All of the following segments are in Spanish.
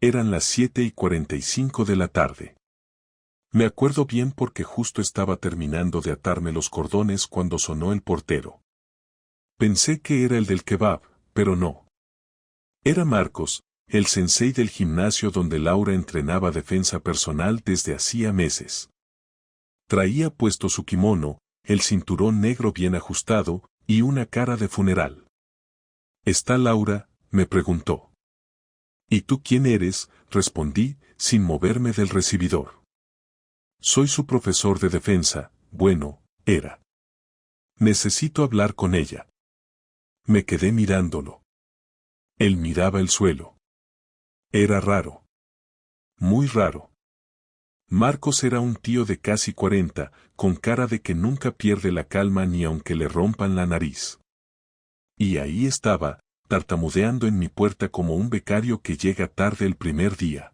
Eran las 7:45 de la tarde. Me acuerdo bien porque justo estaba terminando de atarme los cordones cuando sonó el portero. Pensé que era el del kebab, pero no. Era Marcos, el sensei del gimnasio donde Laura entrenaba defensa personal desde hacía meses. Traía puesto su kimono, el cinturón negro bien ajustado, y una cara de funeral. ¿Está Laura?, me preguntó. ¿Y tú quién eres?, respondí, sin moverme del recibidor. Soy su profesor de defensa, bueno, era. Necesito hablar con ella. Me quedé mirándolo. Él miraba el suelo. Era raro. Muy raro. Marcos era un tío de casi 40, con cara de que nunca pierde la calma ni aunque le rompan la nariz. Y ahí estaba, tartamudeando en mi puerta como un becario que llega tarde el primer día.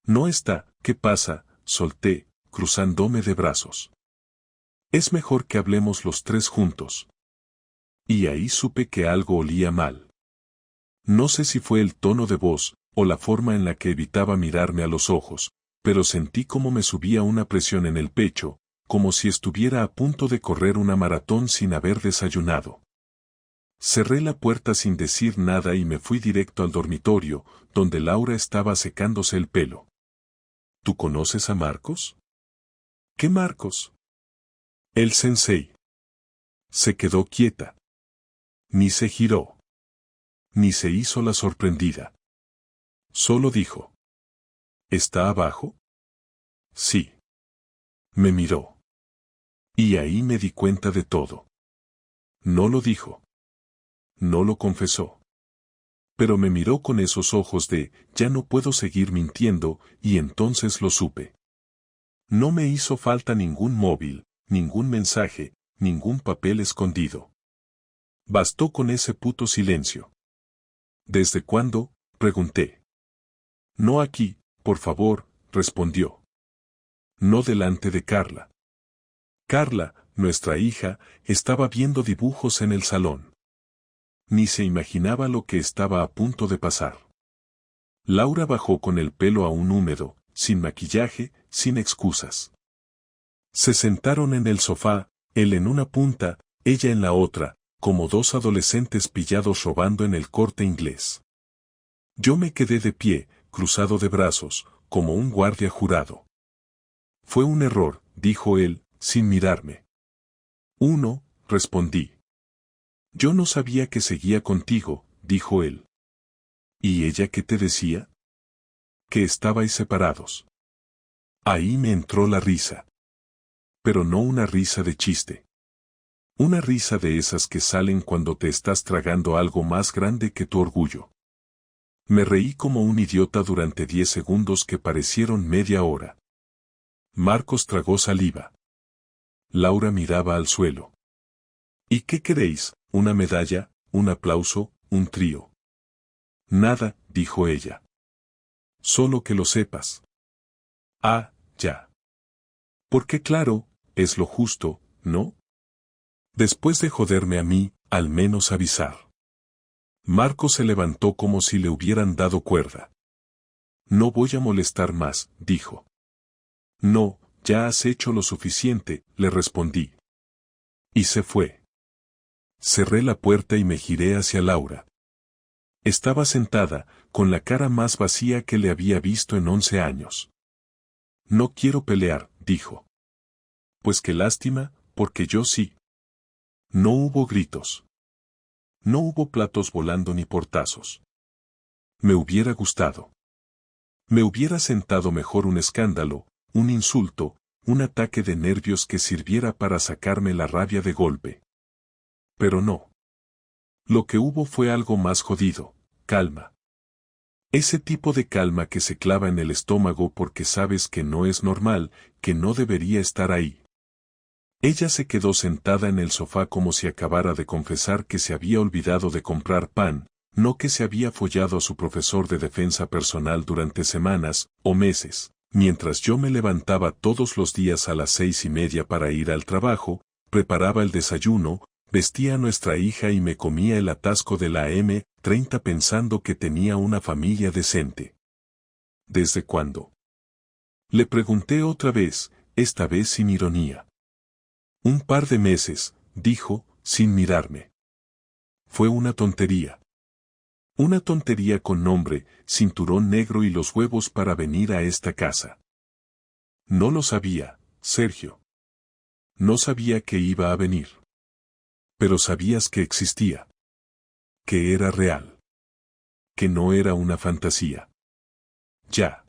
No está, ¿qué pasa?, solté, cruzándome de brazos. Es mejor que hablemos los tres juntos. Y ahí supe que algo olía mal. No sé si fue el tono de voz, o la forma en la que evitaba mirarme a los ojos, pero sentí como me subía una presión en el pecho, como si estuviera a punto de correr una maratón sin haber desayunado. Cerré la puerta sin decir nada y me fui directo al dormitorio, donde Laura estaba secándose el pelo. ¿Tú conoces a Marcos? ¿Qué Marcos? El sensei. Se quedó quieta. Ni se giró. Ni se hizo la sorprendida. Solo dijo. ¿Está abajo? Sí. Me miró. Y ahí me di cuenta de todo. No lo dijo. No lo confesó. Pero me miró con esos ojos de, ya no puedo seguir mintiendo, y entonces lo supe. No me hizo falta ningún móvil, ningún mensaje, ningún papel escondido. Bastó con ese puto silencio. ¿Desde cuándo?, pregunté. No aquí, por favor, respondió. No delante de Carla. Carla, nuestra hija, estaba viendo dibujos en el salón. Ni se imaginaba lo que estaba a punto de pasar. Laura bajó con el pelo aún húmedo, sin maquillaje, sin excusas. Se sentaron en el sofá, él en una punta, ella en la otra, como dos adolescentes pillados robando en el Corte Inglés. Yo me quedé de pie, cruzado de brazos, como un guardia jurado. Fue un error, dijo él, sin mirarme. Uno, respondí. Yo no sabía que seguía contigo, dijo él. ¿Y ella qué te decía? Que estabais separados. Ahí me entró la risa. Pero no una risa de chiste. Una risa de esas que salen cuando te estás tragando algo más grande que tu orgullo. Me reí como un idiota durante 10 segundos que parecieron media hora. Marcos tragó saliva. Laura miraba al suelo. ¿Y qué queréis? ¿Una medalla, un aplauso, un trío? Nada, dijo ella. Solo que lo sepas. Ah, ya. Porque claro, es lo justo, ¿no? Después de joderme a mí, al menos avisar. Marco se levantó como si le hubieran dado cuerda. No voy a molestar más, dijo. No, ya has hecho lo suficiente, le respondí. Y se fue. Cerré la puerta y me giré hacia Laura. Estaba sentada, con la cara más vacía que le había visto en 11 años. No quiero pelear, dijo. Pues qué lástima, porque yo sí. No hubo gritos. No hubo platos volando ni portazos. Me hubiera gustado. Me hubiera sentado mejor un escándalo, un insulto, un ataque de nervios que sirviera para sacarme la rabia de golpe. Pero no. Lo que hubo fue algo más jodido, calma. Ese tipo de calma que se clava en el estómago porque sabes que no es normal, que no debería estar ahí. Ella se quedó sentada en el sofá como si acabara de confesar que se había olvidado de comprar pan, no que se había follado a su profesor de defensa personal durante semanas o meses. Mientras yo me levantaba todos los días a las 6:30 para ir al trabajo, preparaba el desayuno, vestía a nuestra hija y me comía el atasco de la M30 pensando que tenía una familia decente. ¿Desde cuándo? Le pregunté otra vez, esta vez sin ironía. Un par de meses, dijo, sin mirarme. Fue una tontería. Una tontería con nombre, cinturón negro y los huevos para venir a esta casa. No lo sabía, Sergio. No sabía que iba a venir. Pero sabías que existía. Que era real. Que no era una fantasía. Ya.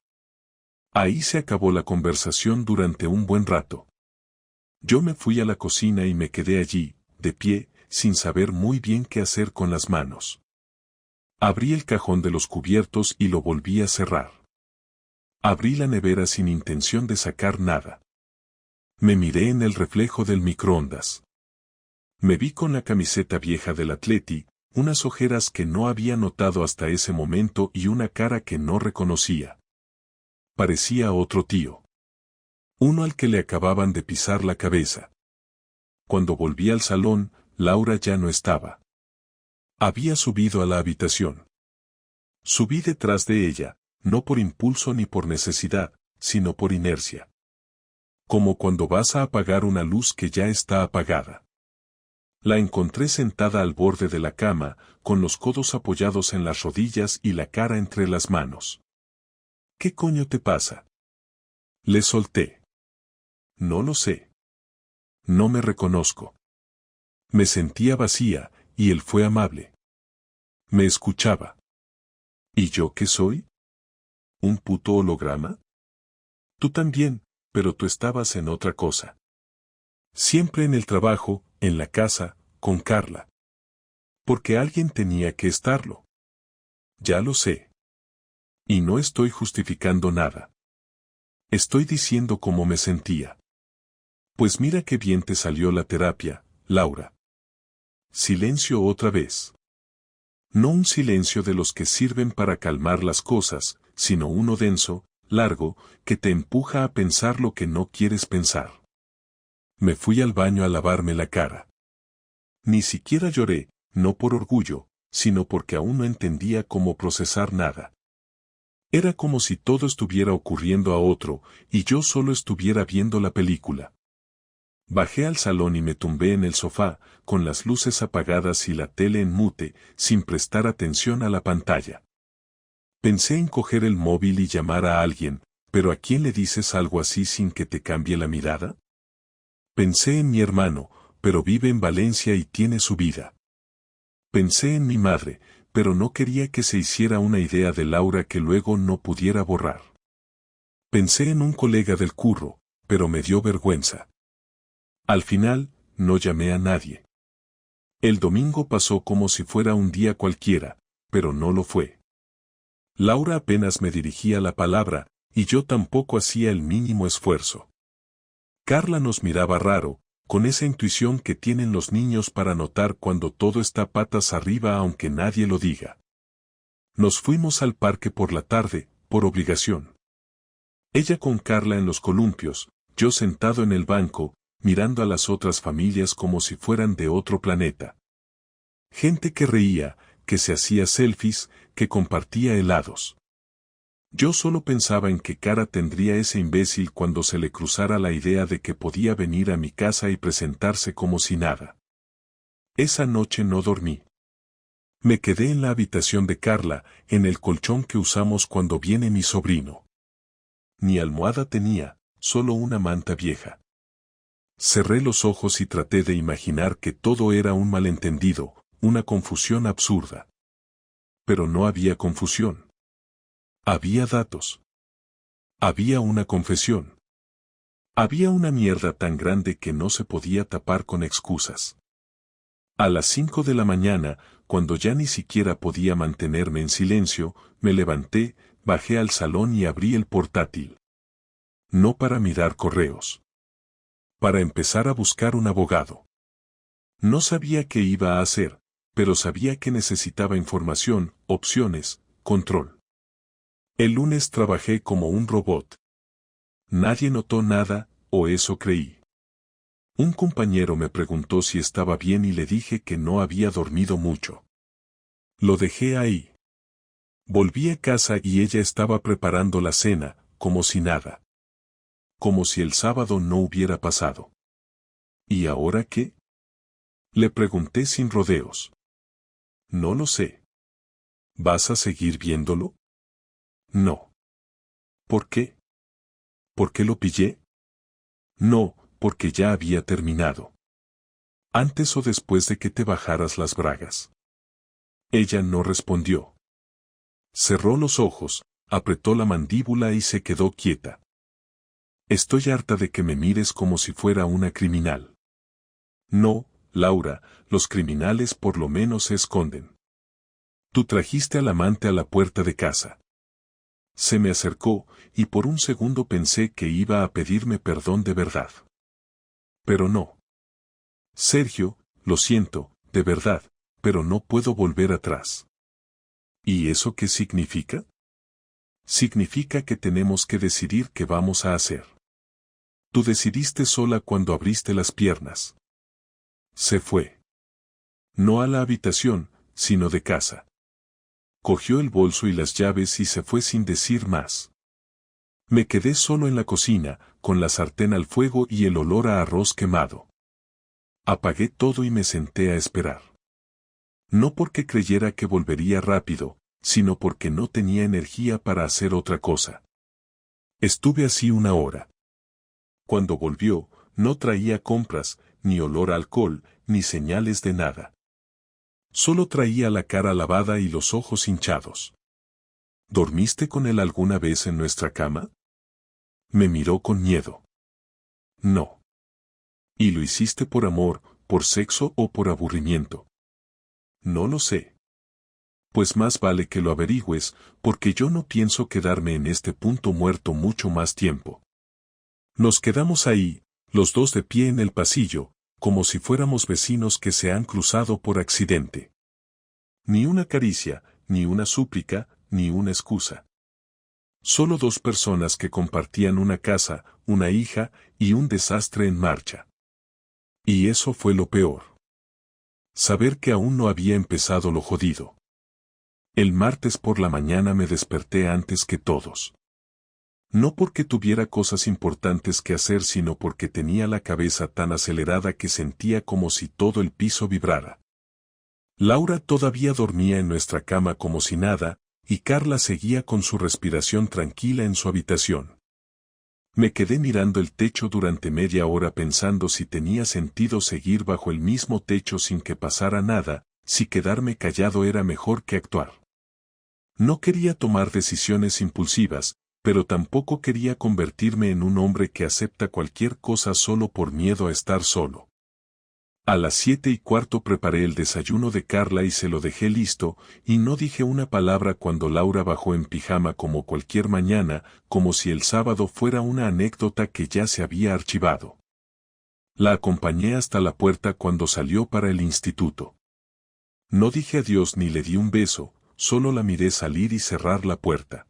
Ahí se acabó la conversación durante un buen rato. Yo me fui a la cocina y me quedé allí, de pie, sin saber muy bien qué hacer con las manos. Abrí el cajón de los cubiertos y lo volví a cerrar. Abrí la nevera sin intención de sacar nada. Me miré en el reflejo del microondas. Me vi con la camiseta vieja del Atleti, unas ojeras que no había notado hasta ese momento y una cara que no reconocía. Parecía otro tío. Uno al que le acababan de pisar la cabeza. Cuando volví al salón, Laura ya no estaba. Había subido a la habitación. Subí detrás de ella, no por impulso ni por necesidad, sino por inercia. Como cuando vas a apagar una luz que ya está apagada. La encontré sentada al borde de la cama, con los codos apoyados en las rodillas y la cara entre las manos. ¿Qué coño te pasa? Le solté. No lo sé. No me reconozco. Me sentía vacía, y él fue amable. Me escuchaba. ¿Y yo qué soy? ¿Un puto holograma? Tú también, pero tú estabas en otra cosa. Siempre en el trabajo, en la casa, con Carla. Porque alguien tenía que estarlo. Ya lo sé. Y no estoy justificando nada. Estoy diciendo cómo me sentía. Pues mira qué bien te salió la terapia, Laura. Silencio otra vez. No un silencio de los que sirven para calmar las cosas, sino uno denso, largo, que te empuja a pensar lo que no quieres pensar. Me fui al baño a lavarme la cara. Ni siquiera lloré, no por orgullo, sino porque aún no entendía cómo procesar nada. Era como si todo estuviera ocurriendo a otro, y yo solo estuviera viendo la película. Bajé al salón y me tumbé en el sofá, con las luces apagadas y la tele en mute, sin prestar atención a la pantalla. Pensé en coger el móvil y llamar a alguien, pero ¿a quién le dices algo así sin que te cambie la mirada? Pensé en mi hermano, pero vive en Valencia y tiene su vida. Pensé en mi madre, pero no quería que se hiciera una idea de Laura que luego no pudiera borrar. Pensé en un colega del curro, pero me dio vergüenza. Al final, no llamé a nadie. El domingo pasó como si fuera un día cualquiera, pero no lo fue. Laura apenas me dirigía la palabra, y yo tampoco hacía el mínimo esfuerzo. Carla nos miraba raro, con esa intuición que tienen los niños para notar cuando todo está patas arriba aunque nadie lo diga. Nos fuimos al parque por la tarde, por obligación. Ella con Carla en los columpios, yo sentado en el banco, mirando a las otras familias como si fueran de otro planeta. Gente que reía, que se hacía selfies, que compartía helados. Yo solo pensaba en qué cara tendría ese imbécil cuando se le cruzara la idea de que podía venir a mi casa y presentarse como si nada. Esa noche no dormí. Me quedé en la habitación de Carla, en el colchón que usamos cuando viene mi sobrino. Ni almohada tenía, solo una manta vieja. Cerré los ojos y traté de imaginar que todo era un malentendido, una confusión absurda. Pero no había confusión. Había datos. Había una confesión. Había una mierda tan grande que no se podía tapar con excusas. A las 5 de la mañana, cuando ya ni siquiera podía mantenerme en silencio, me levanté, bajé al salón y abrí el portátil. No para mirar correos. Para empezar a buscar un abogado. No sabía qué iba a hacer, pero sabía que necesitaba información, opciones, control. El lunes trabajé como un robot. Nadie notó nada, o eso creí. Un compañero me preguntó si estaba bien y le dije que no había dormido mucho. Lo dejé ahí. Volví a casa y ella estaba preparando la cena, como si nada. Como si el sábado no hubiera pasado. ¿Y ahora qué? Le pregunté sin rodeos. No lo sé. ¿Vas a seguir viéndolo? No. ¿Por qué? ¿Por qué lo pillé? No, porque ya había terminado. Antes o después de que te bajaras las bragas. Ella no respondió. Cerró los ojos, apretó la mandíbula y se quedó quieta. Estoy harta de que me mires como si fuera una criminal. No, Laura, los criminales por lo menos se esconden. Tú trajiste al amante a la puerta de casa. Se me acercó, y por un segundo pensé que iba a pedirme perdón de verdad. Pero no. Sergio, lo siento, de verdad, pero no puedo volver atrás. ¿Y eso qué significa? Significa que tenemos que decidir qué vamos a hacer. Tú decidiste sola cuando abriste las piernas. Se fue. No a la habitación, sino de casa. Cogió el bolso y las llaves y se fue sin decir más. Me quedé solo en la cocina, con la sartén al fuego y el olor a arroz quemado. Apagué todo y me senté a esperar. No porque creyera que volvería rápido, sino porque no tenía energía para hacer otra cosa. Estuve así una hora. Cuando volvió, no traía compras, ni olor a alcohol, ni señales de nada. Solo traía la cara lavada y los ojos hinchados. ¿Dormiste con él alguna vez en nuestra cama? Me miró con miedo. No. ¿Y lo hiciste por amor, por sexo o por aburrimiento? No lo sé. Pues más vale que lo averigües, porque yo no pienso quedarme en este punto muerto mucho más tiempo. Nos quedamos ahí, los dos de pie en el pasillo, como si fuéramos vecinos que se han cruzado por accidente. Ni una caricia, ni una súplica, ni una excusa. Solo dos personas que compartían una casa, una hija, y un desastre en marcha. Y eso fue lo peor. Saber que aún no había empezado lo jodido. El martes por la mañana me desperté antes que todos. No porque tuviera cosas importantes que hacer, sino porque tenía la cabeza tan acelerada que sentía como si todo el piso vibrara. Laura todavía dormía en nuestra cama como si nada, y Carla seguía con su respiración tranquila en su habitación. Me quedé mirando el techo durante media hora pensando si tenía sentido seguir bajo el mismo techo sin que pasara nada, si quedarme callado era mejor que actuar. No quería tomar decisiones impulsivas, pero tampoco quería convertirme en un hombre que acepta cualquier cosa solo por miedo a estar solo. A las 7:15 preparé el desayuno de Carla y se lo dejé listo, y no dije una palabra cuando Laura bajó en pijama como cualquier mañana, como si el sábado fuera una anécdota que ya se había archivado. La acompañé hasta la puerta cuando salió para el instituto. No dije adiós ni le di un beso, solo la miré salir y cerrar la puerta.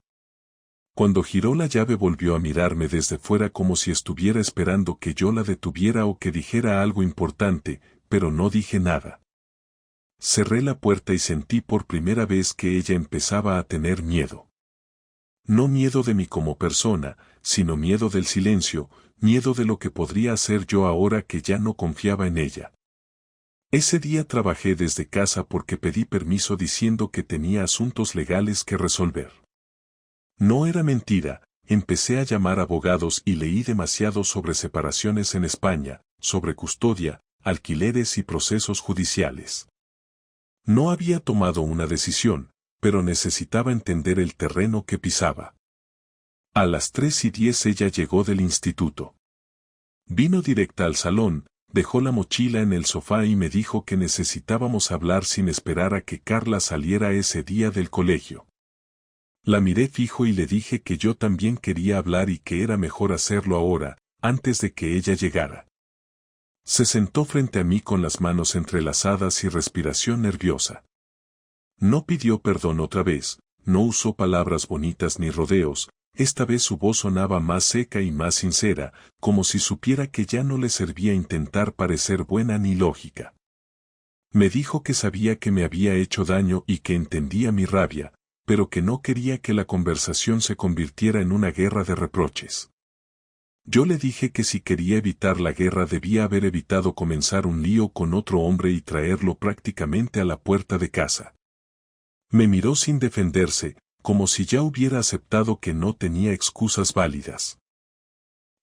Cuando giró la llave volvió a mirarme desde fuera como si estuviera esperando que yo la detuviera o que dijera algo importante, pero no dije nada. Cerré la puerta y sentí por primera vez que ella empezaba a tener miedo. No miedo de mí como persona, sino miedo del silencio, miedo de lo que podría hacer yo ahora que ya no confiaba en ella. Ese día trabajé desde casa porque pedí permiso diciendo que tenía asuntos legales que resolver. No era mentira, empecé a llamar abogados y leí demasiado sobre separaciones en España, sobre custodia, alquileres y procesos judiciales. No había tomado una decisión, pero necesitaba entender el terreno que pisaba. A las 3:10 ella llegó del instituto. Vino directa al salón, dejó la mochila en el sofá y me dijo que necesitábamos hablar sin esperar a que Carla saliera ese día del colegio. La miré fijo y le dije que yo también quería hablar y que era mejor hacerlo ahora, antes de que ella llegara. Se sentó frente a mí con las manos entrelazadas y respiración nerviosa. No pidió perdón otra vez, no usó palabras bonitas ni rodeos, esta vez su voz sonaba más seca y más sincera, como si supiera que ya no le servía intentar parecer buena ni lógica. Me dijo que sabía que me había hecho daño y que entendía mi rabia, pero que no quería que la conversación se convirtiera en una guerra de reproches. Yo le dije que si quería evitar la guerra debía haber evitado comenzar un lío con otro hombre y traerlo prácticamente a la puerta de casa. Me miró sin defenderse, como si ya hubiera aceptado que no tenía excusas válidas.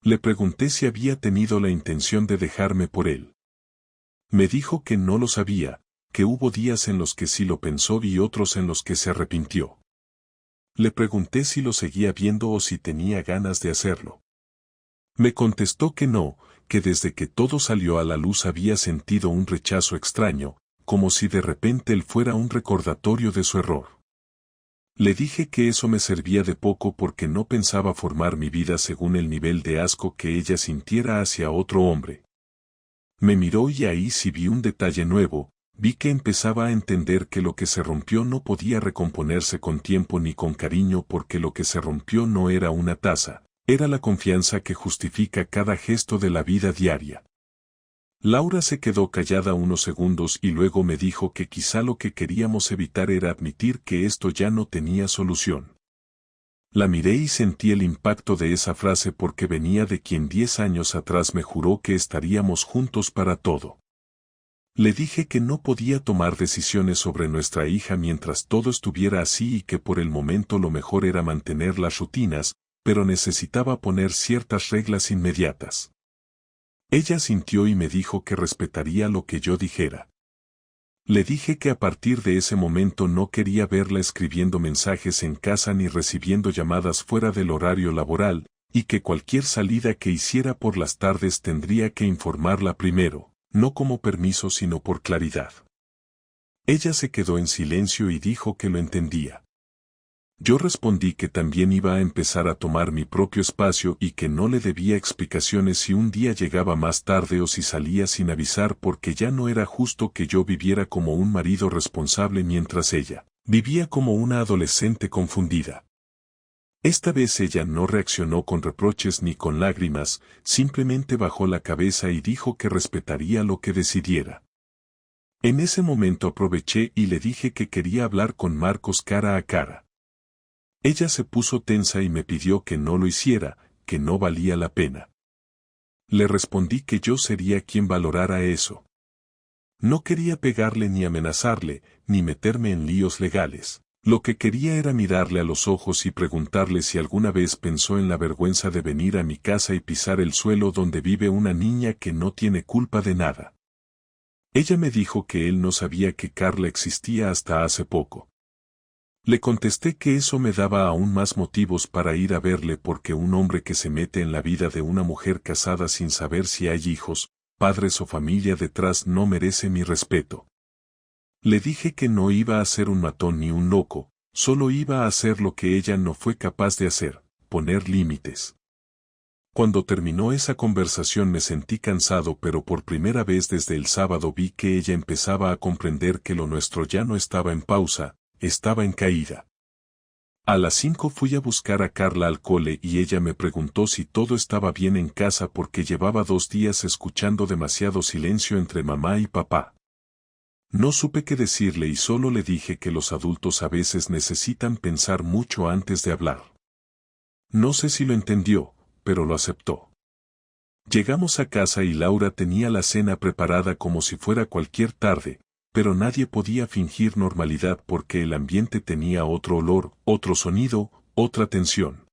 Le pregunté si había tenido la intención de dejarme por él. Me dijo que no lo sabía, que hubo días en los que sí lo pensó y otros en los que se arrepintió. Le pregunté si lo seguía viendo o si tenía ganas de hacerlo. Me contestó que no, que desde que todo salió a la luz había sentido un rechazo extraño, como si de repente él fuera un recordatorio de su error. Le dije que eso me servía de poco porque no pensaba formar mi vida según el nivel de asco que ella sintiera hacia otro hombre. Me miró y ahí sí vi un detalle nuevo, vi que empezaba a entender que lo que se rompió no podía recomponerse con tiempo ni con cariño porque lo que se rompió no era una taza, era la confianza que justifica cada gesto de la vida diaria. Laura se quedó callada unos segundos y luego me dijo que quizá lo que queríamos evitar era admitir que esto ya no tenía solución. La miré y sentí el impacto de esa frase porque venía de quien 10 años atrás me juró que estaríamos juntos para todo. Le dije que no podía tomar decisiones sobre nuestra hija mientras todo estuviera así y que por el momento lo mejor era mantener las rutinas, pero necesitaba poner ciertas reglas inmediatas. Ella sintió y me dijo que respetaría lo que yo dijera. Le dije que a partir de ese momento no quería verla escribiendo mensajes en casa ni recibiendo llamadas fuera del horario laboral, y que cualquier salida que hiciera por las tardes tendría que informarla primero, no como permiso sino por claridad. Ella se quedó en silencio y dijo que lo entendía. Yo respondí que también iba a empezar a tomar mi propio espacio y que no le debía explicaciones si un día llegaba más tarde o si salía sin avisar porque ya no era justo que yo viviera como un marido responsable mientras ella vivía como una adolescente confundida. Esta vez ella no reaccionó con reproches ni con lágrimas, simplemente bajó la cabeza y dijo que respetaría lo que decidiera. En ese momento aproveché y le dije que quería hablar con Marcos cara a cara. Ella se puso tensa y me pidió que no lo hiciera, que no valía la pena. Le respondí que yo sería quien valorara eso. No quería pegarle ni amenazarle, ni meterme en líos legales. Lo que quería era mirarle a los ojos y preguntarle si alguna vez pensó en la vergüenza de venir a mi casa y pisar el suelo donde vive una niña que no tiene culpa de nada. Ella me dijo que él no sabía que Carla existía hasta hace poco. Le contesté que eso me daba aún más motivos para ir a verle porque un hombre que se mete en la vida de una mujer casada sin saber si hay hijos, padres o familia detrás no merece mi respeto. Le dije que no iba a ser un matón ni un loco, solo iba a hacer lo que ella no fue capaz de hacer, poner límites. Cuando terminó esa conversación me sentí cansado pero por primera vez desde el sábado vi que ella empezaba a comprender que lo nuestro ya no estaba en pausa, estaba en caída. A las 5 fui a buscar a Carla al cole y ella me preguntó si todo estaba bien en casa porque llevaba 2 días escuchando demasiado silencio entre mamá y papá. No supe qué decirle y solo le dije que los adultos a veces necesitan pensar mucho antes de hablar. No sé si lo entendió, pero lo aceptó. Llegamos a casa y Laura tenía la cena preparada como si fuera cualquier tarde, pero nadie podía fingir normalidad porque el ambiente tenía otro olor, otro sonido, otra tensión.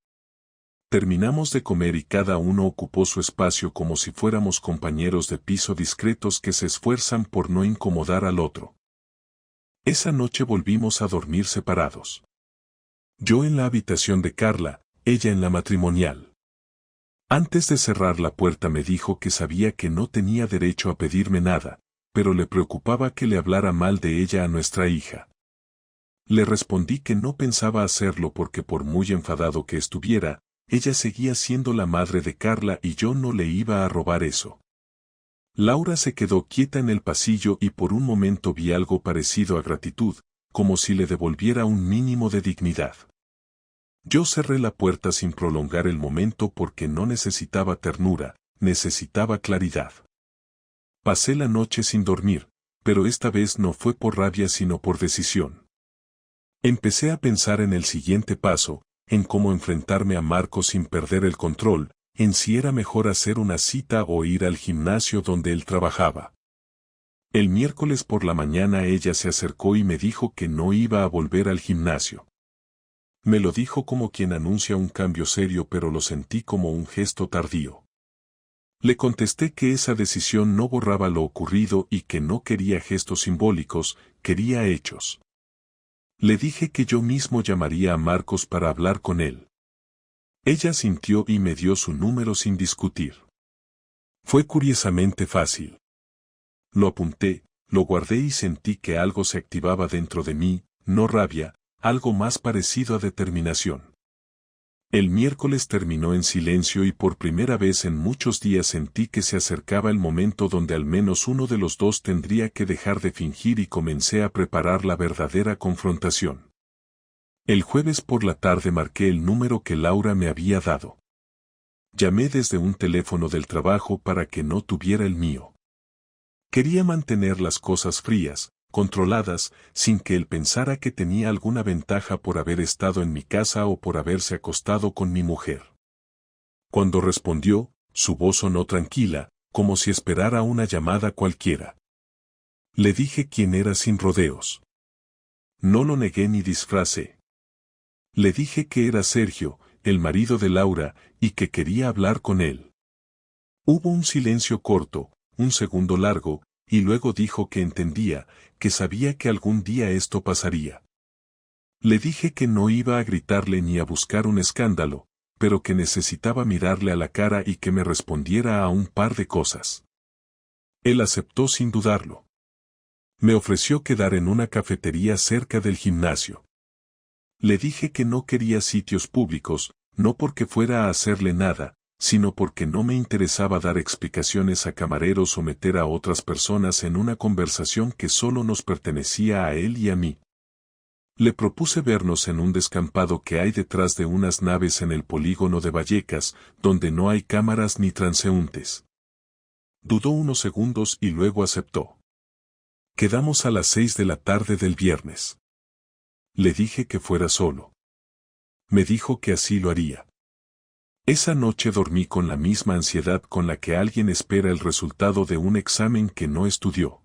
Terminamos de comer y cada uno ocupó su espacio como si fuéramos compañeros de piso discretos que se esfuerzan por no incomodar al otro. Esa noche volvimos a dormir separados. Yo en la habitación de Carla, ella en la matrimonial. Antes de cerrar la puerta me dijo que sabía que no tenía derecho a pedirme nada, pero le preocupaba que le hablara mal de ella a nuestra hija. Le respondí que no pensaba hacerlo porque por muy enfadado que estuviera, ella seguía siendo la madre de Carla y yo no le iba a robar eso. Laura se quedó quieta en el pasillo y por un momento vi algo parecido a gratitud, como si le devolviera un mínimo de dignidad. Yo cerré la puerta sin prolongar el momento porque no necesitaba ternura, necesitaba claridad. Pasé la noche sin dormir, pero esta vez no fue por rabia sino por decisión. Empecé a pensar en el siguiente paso, en cómo enfrentarme a Marcos sin perder el control, en si era mejor hacer una cita o ir al gimnasio donde él trabajaba. El miércoles por la mañana ella se acercó y me dijo que no iba a volver al gimnasio. Me lo dijo como quien anuncia un cambio serio, pero lo sentí como un gesto tardío. Le contesté que esa decisión no borraba lo ocurrido y que no quería gestos simbólicos, quería hechos. Le dije que yo mismo llamaría a Marcos para hablar con él. Ella sintió y me dio su número sin discutir. Fue curiosamente fácil. Lo apunté, lo guardé y sentí que algo se activaba dentro de mí, no rabia, algo más parecido a determinación. El miércoles terminó en silencio y por primera vez en muchos días sentí que se acercaba el momento donde al menos uno de los dos tendría que dejar de fingir y comencé a preparar la verdadera confrontación. El jueves por la tarde marqué el número que Laura me había dado. Llamé desde un teléfono del trabajo para que no tuviera el mío. Quería mantener las cosas frías, controladas, sin que él pensara que tenía alguna ventaja por haber estado en mi casa o por haberse acostado con mi mujer. Cuando respondió, su voz sonó tranquila, como si esperara una llamada cualquiera. Le dije quién era sin rodeos. No lo negué ni disfracé. Le dije que era Sergio, el marido de Laura, y que quería hablar con él. Hubo un silencio corto, un segundo largo, y luego dijo que entendía, que sabía que algún día esto pasaría. Le dije que no iba a gritarle ni a buscar un escándalo, pero que necesitaba mirarle a la cara y que me respondiera a un par de cosas. Él aceptó sin dudarlo. Me ofreció quedar en una cafetería cerca del gimnasio. Le dije que no quería sitios públicos, no porque fuera a hacerle nada, sino porque no me interesaba dar explicaciones a camareros o meter a otras personas en una conversación que solo nos pertenecía a él y a mí. Le propuse vernos en un descampado que hay detrás de unas naves en el polígono de Vallecas, donde no hay cámaras ni transeúntes. Dudó unos segundos y luego aceptó. Quedamos a las 6 de la tarde del viernes. Le dije que fuera solo. Me dijo que así lo haría. Esa noche dormí con la misma ansiedad con la que alguien espera el resultado de un examen que no estudió.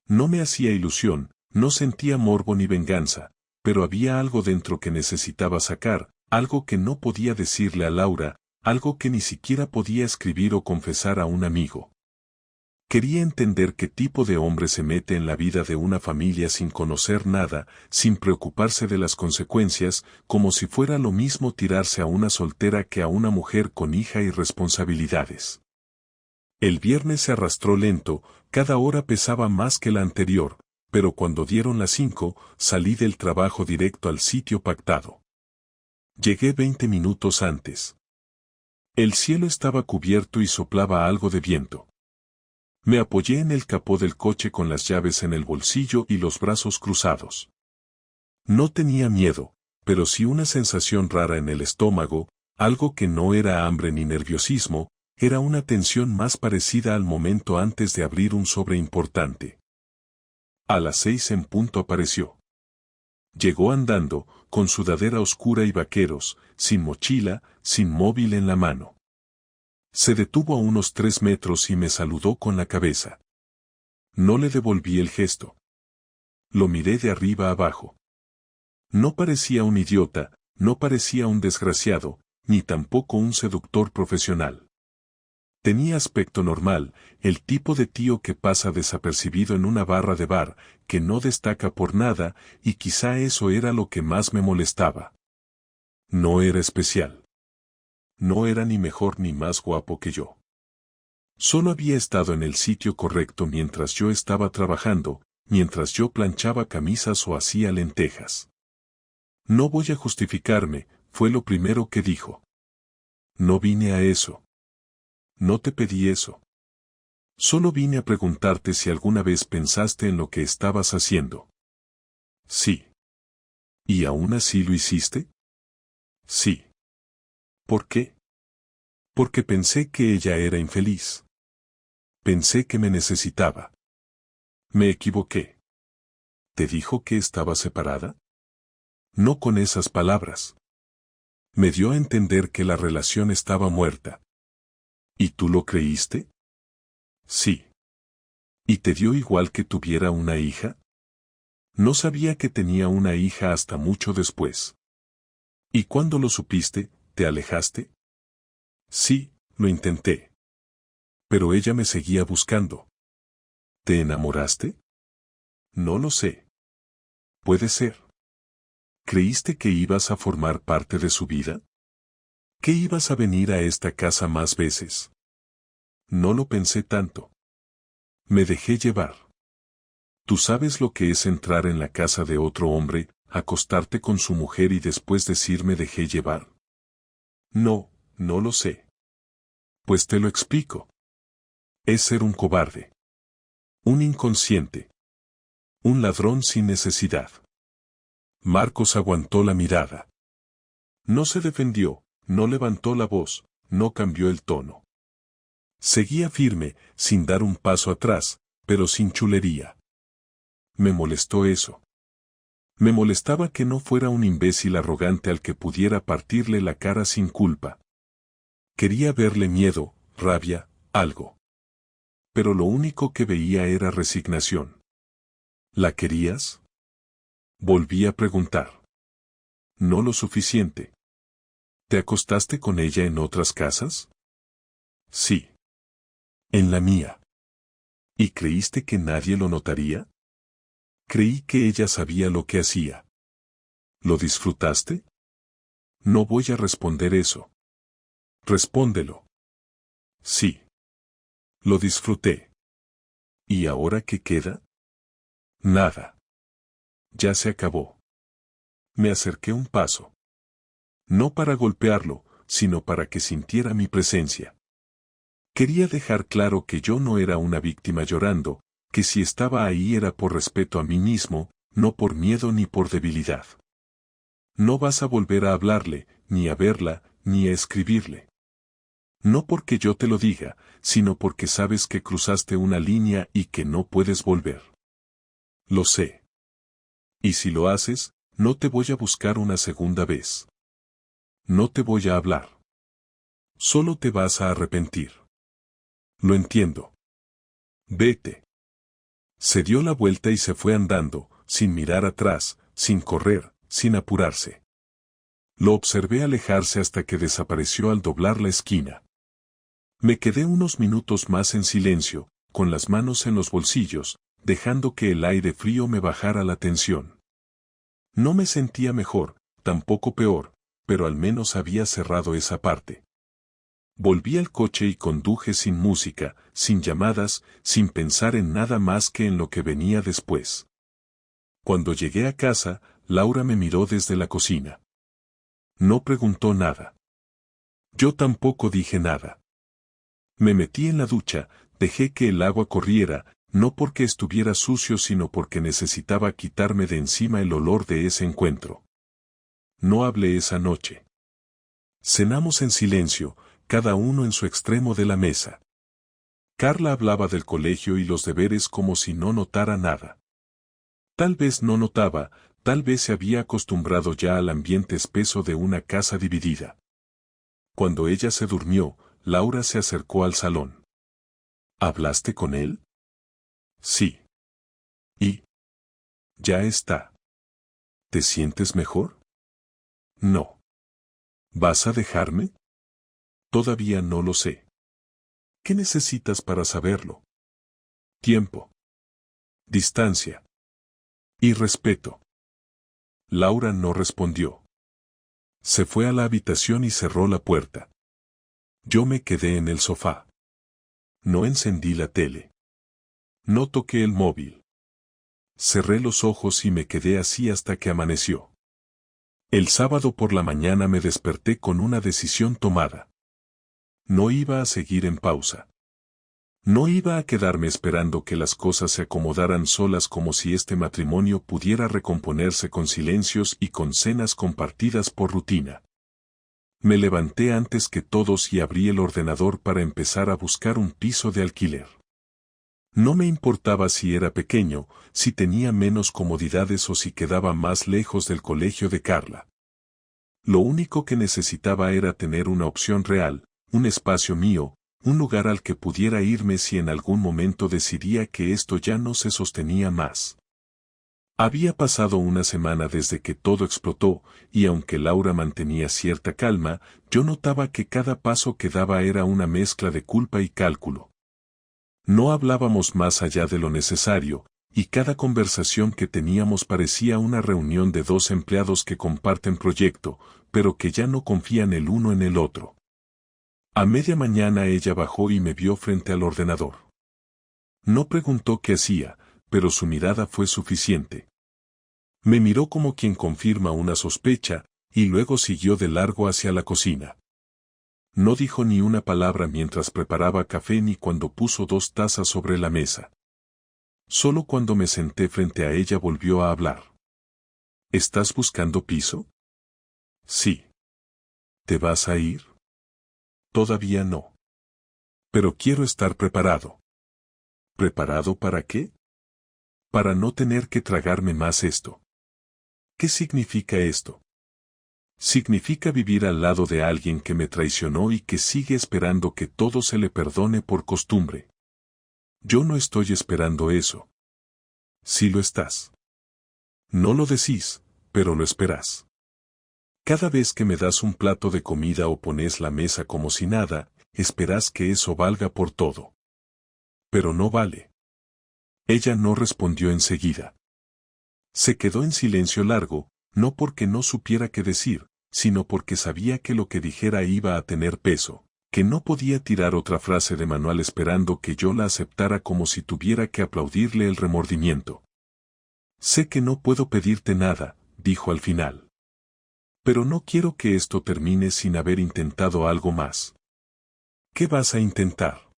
No me hacía ilusión, no sentía morbo ni venganza, pero había algo dentro que necesitaba sacar, algo que no podía decirle a Laura, algo que ni siquiera podía escribir o confesar a un amigo. Quería entender qué tipo de hombre se mete en la vida de una familia sin conocer nada, sin preocuparse de las consecuencias, como si fuera lo mismo tirarse a una soltera que a una mujer con hija y responsabilidades. El viernes se arrastró lento, cada hora pesaba más que la anterior, pero cuando dieron las 5, salí del trabajo directo al sitio pactado. Llegué 20 minutos antes. El cielo estaba cubierto y soplaba algo de viento. Me apoyé en el capó del coche con las llaves en el bolsillo y los brazos cruzados. No tenía miedo, pero sí una sensación rara en el estómago, algo que no era hambre ni nerviosismo, era una tensión más parecida al momento antes de abrir un sobre importante. A las 6 en punto apareció. Llegó andando, con sudadera oscura y vaqueros, sin mochila, sin móvil en la mano. Se detuvo a unos 3 metros y me saludó con la cabeza. No le devolví el gesto. Lo miré de arriba abajo. No parecía un idiota, no parecía un desgraciado, ni tampoco un seductor profesional. Tenía aspecto normal, el tipo de tío que pasa desapercibido en una barra de bar, que no destaca por nada, y quizá eso era lo que más me molestaba. No era especial. No era ni mejor ni más guapo que yo. Solo había estado en el sitio correcto mientras yo estaba trabajando, mientras yo planchaba camisas o hacía lentejas. No voy a justificarme, fue lo primero que dijo. No vine a eso. No te pedí eso. Solo vine a preguntarte si alguna vez pensaste en lo que estabas haciendo. Sí. ¿Y aún así lo hiciste? Sí. ¿Por qué? Porque pensé que ella era infeliz. Pensé que me necesitaba. Me equivoqué. ¿Te dijo que estaba separada? No con esas palabras. Me dio a entender que la relación estaba muerta. ¿Y tú lo creíste? Sí. ¿Y te dio igual que tuviera una hija? No sabía que tenía una hija hasta mucho después. ¿Y cuando lo supiste, te alejaste? Sí, lo intenté. Pero ella me seguía buscando. ¿Te enamoraste? No lo sé. Puede ser. ¿Creíste que ibas a formar parte de su vida? ¿Que ibas a venir a esta casa más veces? No lo pensé tanto. Me dejé llevar. ¿Tú sabes lo que es entrar en la casa de otro hombre, acostarte con su mujer y después decir me dejé llevar? No, no lo sé. Pues te lo explico. Es ser un cobarde. Un inconsciente. Un ladrón sin necesidad. Marcos aguantó la mirada. No se defendió, no levantó la voz, no cambió el tono. Seguía firme, sin dar un paso atrás, pero sin chulería. Me molestó eso. Me molestaba que no fuera un imbécil arrogante al que pudiera partirle la cara sin culpa. Quería verle miedo, rabia, algo. Pero lo único que veía era resignación. ¿La querías? Volví a preguntar. No lo suficiente. ¿Te acostaste con ella en otras casas? Sí. En la mía. ¿Y creíste que nadie lo notaría? Creí que ella sabía lo que hacía. ¿Lo disfrutaste? No voy a responder eso. Respóndelo. Sí. Lo disfruté. ¿Y ahora qué queda? Nada. Ya se acabó. Me acerqué un paso. No para golpearlo, sino para que sintiera mi presencia. Quería dejar claro que yo no era una víctima llorando, que si estaba ahí era por respeto a mí mismo, no por miedo ni por debilidad. No vas a volver a hablarle, ni a verla, ni a escribirle. No porque yo te lo diga, sino porque sabes que cruzaste una línea y que no puedes volver. Lo sé. Y si lo haces, no te voy a buscar una segunda vez. No te voy a hablar. Solo te vas a arrepentir. Lo entiendo. Vete. Se dio la vuelta y se fue andando, sin mirar atrás, sin correr, sin apurarse. Lo observé alejarse hasta que desapareció al doblar la esquina. Me quedé unos minutos más en silencio, con las manos en los bolsillos, dejando que el aire frío me bajara la tensión. No me sentía mejor, tampoco peor, pero al menos había cerrado esa parte. Volví al coche y conduje sin música, sin llamadas, sin pensar en nada más que en lo que venía después. Cuando llegué a casa, Laura me miró desde la cocina. No preguntó nada. Yo tampoco dije nada. Me metí en la ducha, dejé que el agua corriera, no porque estuviera sucio sino porque necesitaba quitarme de encima el olor de ese encuentro. No hablé esa noche. Cenamos en silencio, cada uno en su extremo de la mesa. Carla hablaba del colegio y los deberes como si no notara nada. Tal vez no notaba, tal vez se había acostumbrado ya al ambiente espeso de una casa dividida. Cuando ella se durmió, Laura se acercó al salón. ¿Hablaste con él? Sí. ¿Y? Ya está. ¿Te sientes mejor? No. ¿Vas a dejarme? Todavía no lo sé. ¿Qué necesitas para saberlo? Tiempo. Distancia. Y respeto. Laura no respondió. Se fue a la habitación y cerró la puerta. Yo me quedé en el sofá. No encendí la tele. No toqué el móvil. Cerré los ojos y me quedé así hasta que amaneció. El sábado por la mañana me desperté con una decisión tomada. No iba a seguir en pausa. No iba a quedarme esperando que las cosas se acomodaran solas como si este matrimonio pudiera recomponerse con silencios y con cenas compartidas por rutina. Me levanté antes que todos y abrí el ordenador para empezar a buscar un piso de alquiler. No me importaba si era pequeño, si tenía menos comodidades o si quedaba más lejos del colegio de Carla. Lo único que necesitaba era tener una opción real, un espacio mío, un lugar al que pudiera irme si en algún momento decidía que esto ya no se sostenía más. Había pasado una semana desde que todo explotó, y aunque Laura mantenía cierta calma, yo notaba que cada paso que daba era una mezcla de culpa y cálculo. No hablábamos más allá de lo necesario, y cada conversación que teníamos parecía una reunión de dos empleados que comparten proyecto, pero que ya no confían el uno en el otro. A media mañana ella bajó y me vio frente al ordenador. No preguntó qué hacía, pero su mirada fue suficiente. Me miró como quien confirma una sospecha, y luego siguió de largo hacia la cocina. No dijo ni una palabra mientras preparaba café ni cuando puso 2 tazas sobre la mesa. Solo cuando me senté frente a ella volvió a hablar. ¿Estás buscando piso? Sí. ¿Te vas a ir? Todavía no. Pero quiero estar preparado. ¿Preparado para qué? Para no tener que tragarme más esto. ¿Qué significa esto? Significa vivir al lado de alguien que me traicionó y que sigue esperando que todo se le perdone por costumbre. Yo no estoy esperando eso. Sí lo estás. No lo decís, pero lo esperás. Cada vez que me das un plato de comida o pones la mesa como si nada, esperás que eso valga por todo. Pero no vale. Ella no respondió enseguida. Se quedó en silencio largo, no porque no supiera qué decir, sino porque sabía que lo que dijera iba a tener peso, que no podía tirar otra frase de manual esperando que yo la aceptara como si tuviera que aplaudirle el remordimiento. Sé que no puedo pedirte nada, dijo al final. Pero no quiero que esto termine sin haber intentado algo más. ¿Qué vas a intentar?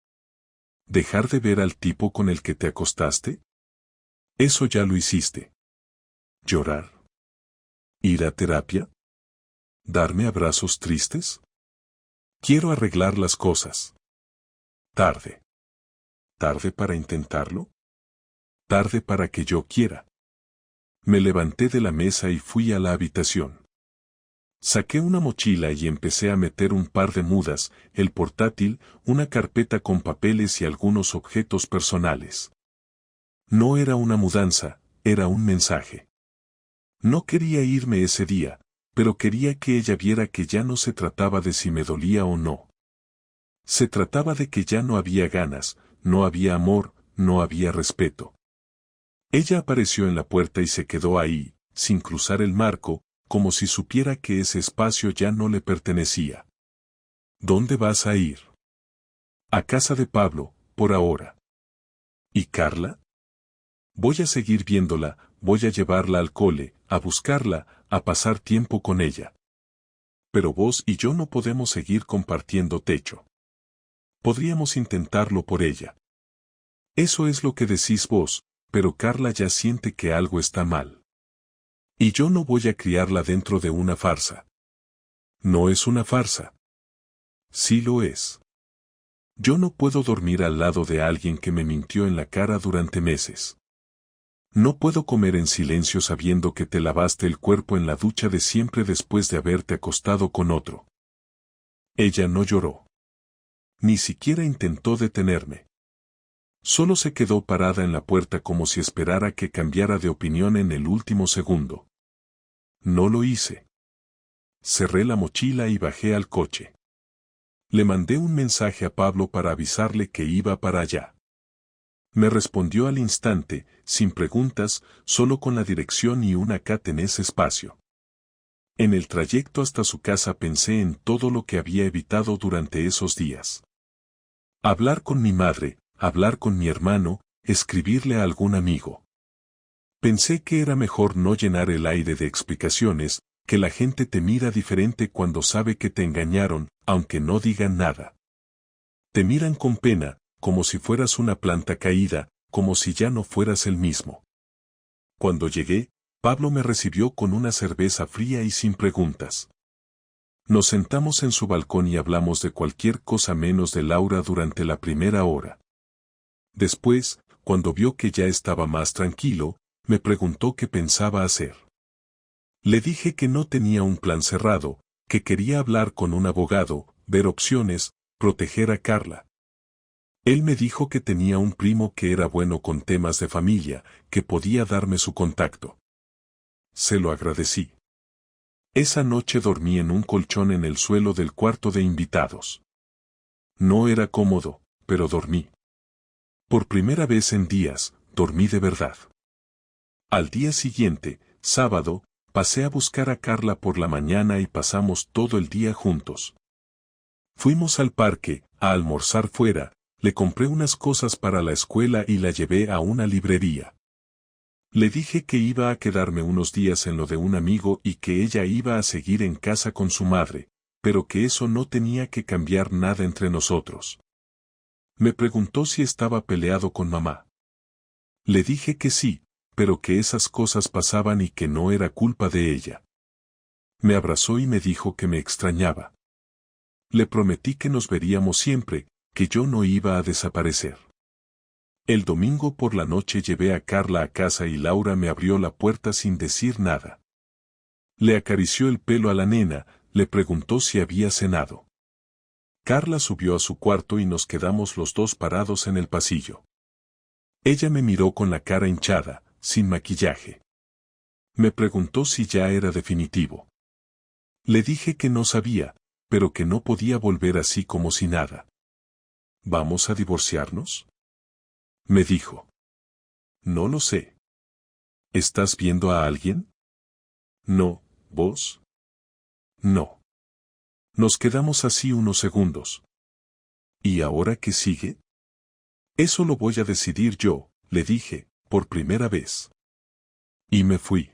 ¿Dejar de ver al tipo con el que te acostaste? Eso ya lo hiciste. ¿Llorar? ¿Ir a terapia? ¿Darme abrazos tristes? Quiero arreglar las cosas. Tarde. ¿Tarde para intentarlo? Tarde para que yo quiera. Me levanté de la mesa y fui a la habitación. Saqué una mochila y empecé a meter un par de mudas, el portátil, una carpeta con papeles y algunos objetos personales. No era una mudanza, era un mensaje. No quería irme ese día, pero quería que ella viera que ya no se trataba de si me dolía o no. Se trataba de que ya no había ganas, no había amor, no había respeto. Ella apareció en la puerta y se quedó ahí, sin cruzar el marco, como si supiera que ese espacio ya no le pertenecía. ¿Dónde vas a ir? A casa de Pablo, por ahora. ¿Y Carla? Voy a seguir viéndola, voy a llevarla al cole, a buscarla, a pasar tiempo con ella. Pero vos y yo no podemos seguir compartiendo techo. Podríamos intentarlo por ella. Eso es lo que decís vos, pero Carla ya siente que algo está mal. Y yo no voy a criarla dentro de una farsa. No es una farsa. Sí lo es. Yo no puedo dormir al lado de alguien que me mintió en la cara durante meses. No puedo comer en silencio sabiendo que te lavaste el cuerpo en la ducha de siempre después de haberte acostado con otro. Ella no lloró. Ni siquiera intentó detenerme. Solo se quedó parada en la puerta como si esperara que cambiara de opinión en el último segundo. No lo hice. Cerré la mochila y bajé al coche. Le mandé un mensaje a Pablo para avisarle que iba para allá. Me respondió al instante, sin preguntas, solo con la dirección y una cat en ese espacio. En el trayecto hasta su casa pensé en todo lo que había evitado durante esos días. Hablar con mi madre, hablar con mi hermano, escribirle a algún amigo. Pensé que era mejor no llenar el aire de explicaciones, que la gente te mira diferente cuando sabe que te engañaron, aunque no digan nada. Te miran con pena, como si fueras una planta caída, como si ya no fueras el mismo. Cuando llegué, Pablo me recibió con una cerveza fría y sin preguntas. Nos sentamos en su balcón y hablamos de cualquier cosa menos de Laura durante la primera hora. Después, cuando vio que ya estaba más tranquilo, me preguntó qué pensaba hacer. Le dije que no tenía un plan cerrado, que quería hablar con un abogado, ver opciones, proteger a Carla. Él me dijo que tenía un primo que era bueno con temas de familia, que podía darme su contacto. Se lo agradecí. Esa noche dormí en un colchón en el suelo del cuarto de invitados. No era cómodo, pero dormí. Por primera vez en días, dormí de verdad. Al día siguiente, sábado, pasé a buscar a Carla por la mañana y pasamos todo el día juntos. Fuimos al parque, a almorzar fuera, le compré unas cosas para la escuela y la llevé a una librería. Le dije que iba a quedarme unos días en lo de un amigo y que ella iba a seguir en casa con su madre, pero que eso no tenía que cambiar nada entre nosotros. Me preguntó si estaba peleado con mamá. Le dije que sí, pero que esas cosas pasaban y que no era culpa de ella. Me abrazó y me dijo que me extrañaba. Le prometí que nos veríamos siempre, que yo no iba a desaparecer. El domingo por la noche llevé a Carla a casa y Laura me abrió la puerta sin decir nada. Le acarició el pelo a la nena, le preguntó si había cenado. Carla subió a su cuarto y nos quedamos los dos parados en el pasillo. Ella me miró con la cara hinchada, sin maquillaje. Me preguntó si ya era definitivo. Le dije que no sabía, pero que no podía volver así como si nada. ¿Vamos a divorciarnos?, me dijo. No lo sé. ¿Estás viendo a alguien? No, ¿vos? No. Nos quedamos así unos segundos. ¿Y ahora qué sigue? Eso lo voy a decidir yo, le dije, por primera vez. Y me fui.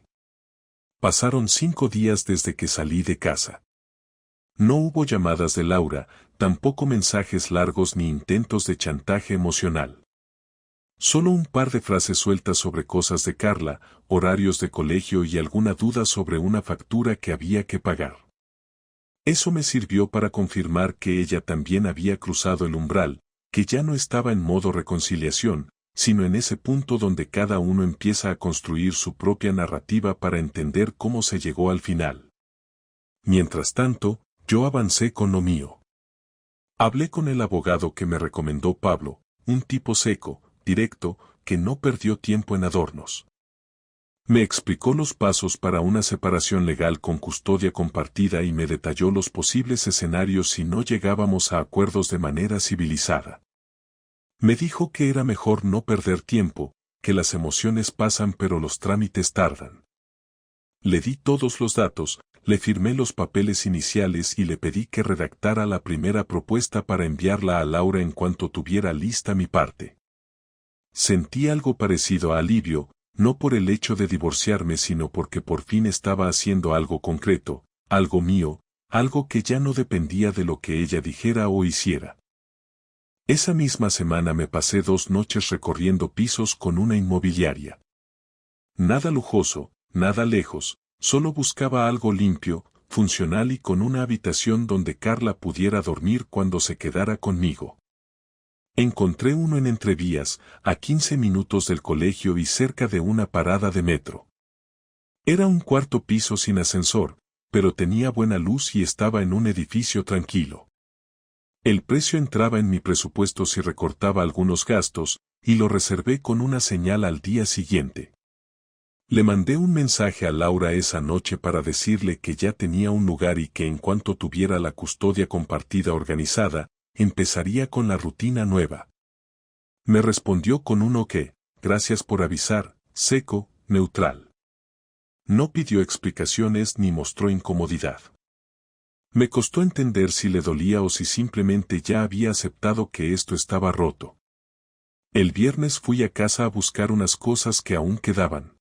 Pasaron 5 días desde que salí de casa. No hubo llamadas de Laura, tampoco mensajes largos ni intentos de chantaje emocional. Solo un par de frases sueltas sobre cosas de Carla, horarios de colegio y alguna duda sobre una factura que había que pagar. Eso me sirvió para confirmar que ella también había cruzado el umbral, que ya no estaba en modo reconciliación, sino en ese punto donde cada uno empieza a construir su propia narrativa para entender cómo se llegó al final. Mientras tanto, yo avancé con lo mío. Hablé con el abogado que me recomendó Pablo, un tipo seco, directo, que no perdió tiempo en adornos. Me explicó los pasos para una separación legal con custodia compartida y me detalló los posibles escenarios si no llegábamos a acuerdos de manera civilizada. Me dijo que era mejor no perder tiempo, que las emociones pasan pero los trámites tardan. Le di todos los datos, le firmé los papeles iniciales y le pedí que redactara la primera propuesta para enviarla a Laura en cuanto tuviera lista mi parte. Sentí algo parecido a alivio, no por el hecho de divorciarme sino porque por fin estaba haciendo algo concreto, algo mío, algo que ya no dependía de lo que ella dijera o hiciera. Esa misma semana me pasé 2 noches recorriendo pisos con una inmobiliaria. Nada lujoso, nada lejos, solo buscaba algo limpio, funcional y con una habitación donde Carla pudiera dormir cuando se quedara conmigo. Encontré uno en Entrevías, a 15 minutos del colegio y cerca de una parada de metro. Era un 4º piso sin ascensor, pero tenía buena luz y estaba en un edificio tranquilo. El precio entraba en mi presupuesto si recortaba algunos gastos, y lo reservé con una señal al día siguiente. Le mandé un mensaje a Laura esa noche para decirle que ya tenía un lugar y que en cuanto tuviera la custodia compartida organizada, empezaría con la rutina nueva. Me respondió con un ok, gracias por avisar, seco, neutral. No pidió explicaciones ni mostró incomodidad. Me costó entender si le dolía o si simplemente ya había aceptado que esto estaba roto. El viernes fui a casa a buscar unas cosas que aún quedaban.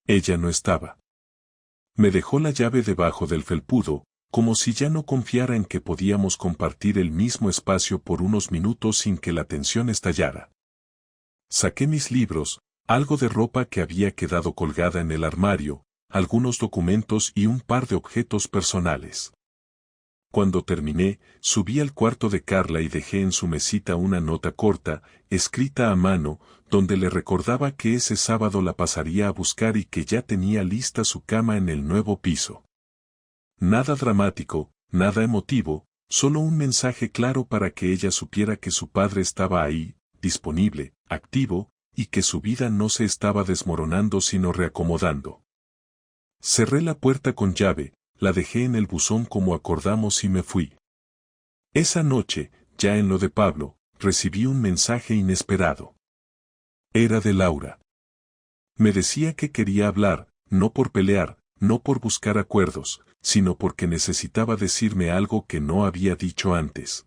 Ella no estaba. Me dejó la llave debajo del felpudo, como si ya no confiara en que podíamos compartir el mismo espacio por unos minutos sin que la tensión estallara. Saqué mis libros, algo de ropa que había quedado colgada en el armario, algunos documentos y un par de objetos personales. Cuando terminé, subí al cuarto de Carla y dejé en su mesita una nota corta, escrita a mano, donde le recordaba que ese sábado la pasaría a buscar y que ya tenía lista su cama en el nuevo piso. Nada dramático, nada emotivo, solo un mensaje claro para que ella supiera que su padre estaba ahí, disponible, activo, y que su vida no se estaba desmoronando sino reacomodando. Cerré la puerta con llave, la dejé en el buzón como acordamos y me fui. Esa noche, ya en lo de Pablo, recibí un mensaje inesperado. Era de Laura. Me decía que quería hablar, no por pelear, no por buscar acuerdos, sino porque necesitaba decirme algo que no había dicho antes.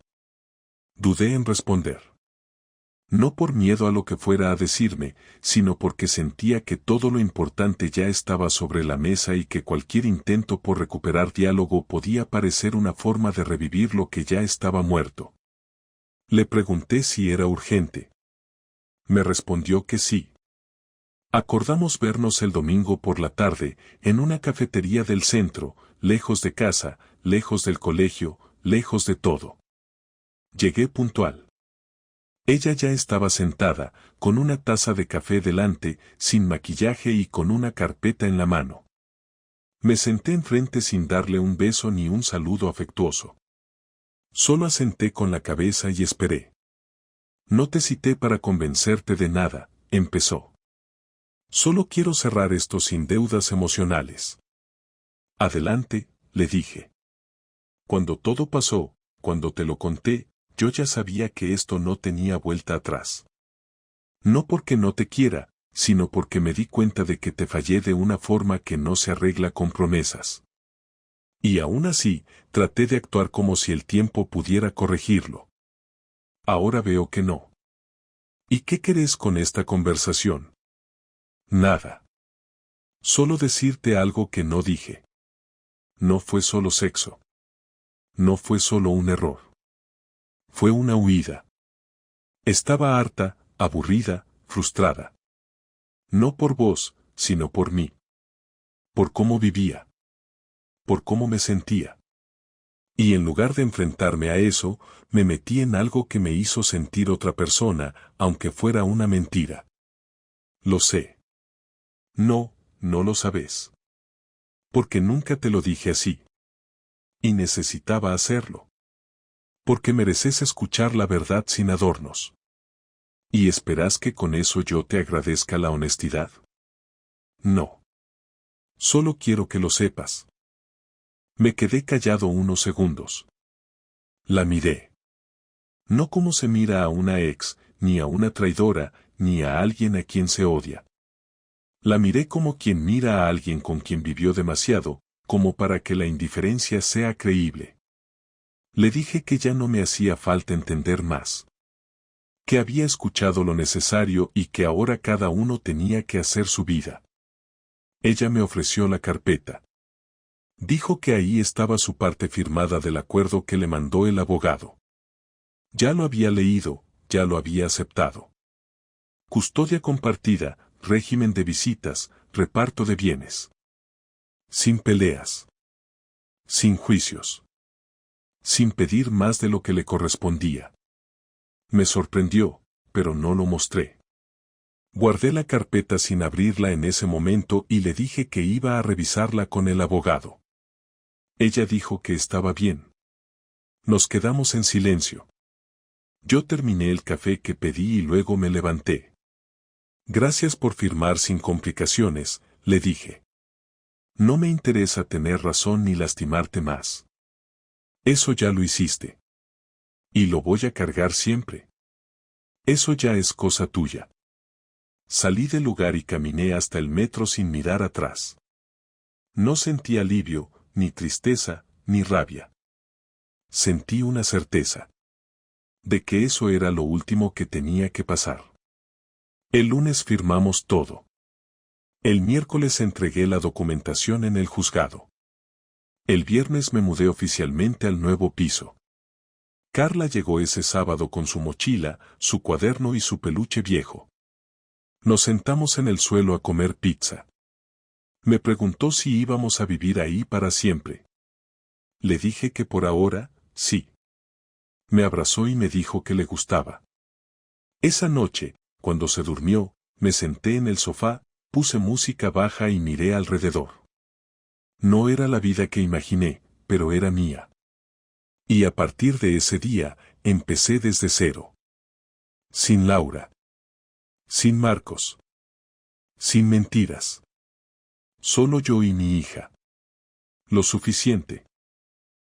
Dudé en responder. No por miedo a lo que fuera a decirme, sino porque sentía que todo lo importante ya estaba sobre la mesa y que cualquier intento por recuperar diálogo podía parecer una forma de revivir lo que ya estaba muerto. Le pregunté si era urgente. Me respondió que sí. Acordamos vernos el domingo por la tarde, en una cafetería del centro, lejos de casa, lejos del colegio, lejos de todo. Llegué puntual. Ella ya estaba sentada, con una taza de café delante, sin maquillaje y con una carpeta en la mano. Me senté enfrente sin darle un beso ni un saludo afectuoso. Solo asenté con la cabeza y esperé. No te cité para convencerte de nada, empezó. Solo quiero cerrar esto sin deudas emocionales. Adelante, le dije. Cuando todo pasó, cuando te lo conté, yo ya sabía que esto no tenía vuelta atrás. No porque no te quiera, sino porque me di cuenta de que te fallé de una forma que no se arregla con promesas. Y aún así, traté de actuar como si el tiempo pudiera corregirlo. Ahora veo que no. ¿Y qué querés con esta conversación? Nada. Solo decirte algo que no dije. No fue solo sexo. No fue solo un error. Fue una huida. Estaba harta, aburrida, frustrada. No por vos, sino por mí. Por cómo vivía. Por cómo me sentía. Y en lugar de enfrentarme a eso, me metí en algo que me hizo sentir otra persona, aunque fuera una mentira. Lo sé. No, no lo sabes. Porque nunca te lo dije así. Y necesitaba hacerlo. Porque mereces escuchar la verdad sin adornos. ¿Y esperas que con eso yo te agradezca la honestidad? No. Solo quiero que lo sepas. Me quedé callado unos segundos. La miré. No como se mira a una ex, ni a una traidora, ni a alguien a quien se odia. La miré como quien mira a alguien con quien vivió demasiado, como para que la indiferencia sea creíble. Le dije que ya no me hacía falta entender más. Que había escuchado lo necesario y que ahora cada uno tenía que hacer su vida. Ella me ofreció la carpeta. Dijo que ahí estaba su parte firmada del acuerdo que le mandó el abogado. Ya lo había leído, ya lo había aceptado. Custodia compartida, régimen de visitas, reparto de bienes. Sin peleas. Sin juicios. Sin pedir más de lo que le correspondía. Me sorprendió, pero no lo mostré. Guardé la carpeta sin abrirla en ese momento y le dije que iba a revisarla con el abogado. Ella dijo que estaba bien. Nos quedamos en silencio. Yo terminé el café que pedí y luego me levanté. Gracias por firmar sin complicaciones, le dije. No me interesa tener razón ni lastimarte más. Eso ya lo hiciste. Y lo voy a cargar siempre. Eso ya es cosa tuya. Salí del lugar y caminé hasta el metro sin mirar atrás. No sentí alivio, ni tristeza, ni rabia. Sentí una certeza. De que eso era lo último que tenía que pasar. El lunes firmamos todo. El miércoles entregué la documentación en el juzgado. El viernes me mudé oficialmente al nuevo piso. Carla llegó ese sábado con su mochila, su cuaderno y su peluche viejo. Nos sentamos en el suelo a comer pizza. Me preguntó si íbamos a vivir ahí para siempre. Le dije que por ahora, sí. Me abrazó y me dijo que le gustaba. Esa noche, cuando se durmió, me senté en el sofá, puse música baja y miré alrededor. No era la vida que imaginé, pero era mía. Y a partir de ese día, empecé desde cero. Sin Laura. Sin Marcos. Sin mentiras. Solo yo y mi hija. Lo suficiente.